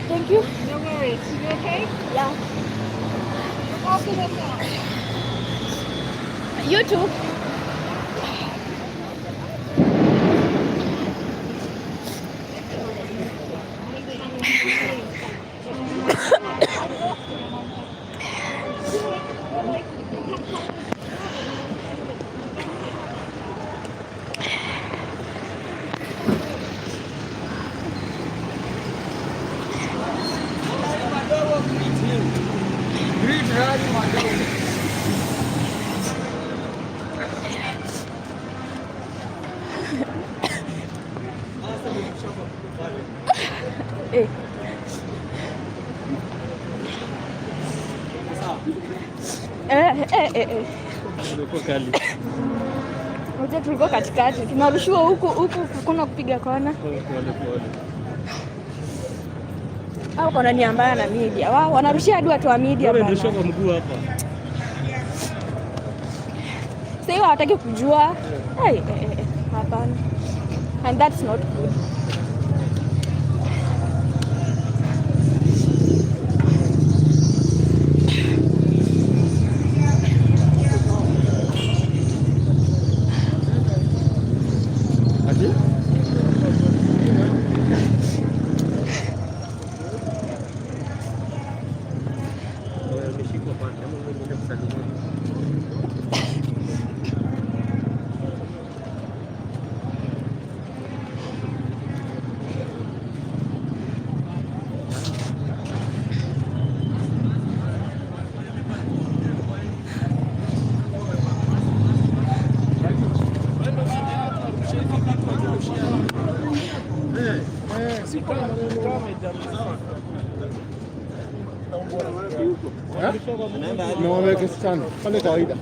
Thank you. No worries. You okay? Yeah. Walk to the side. You too. Eh. Wote tulikuwa katikati, tunarushiwa huku kuna kupiga kona. Au kona ni ambaya na media. Wao wanarushia hadi watu wa media bana. Ndio kwa mguu hapa. Sasa hawataki kujua. Hapana. And that's not good. No, pale kawaida.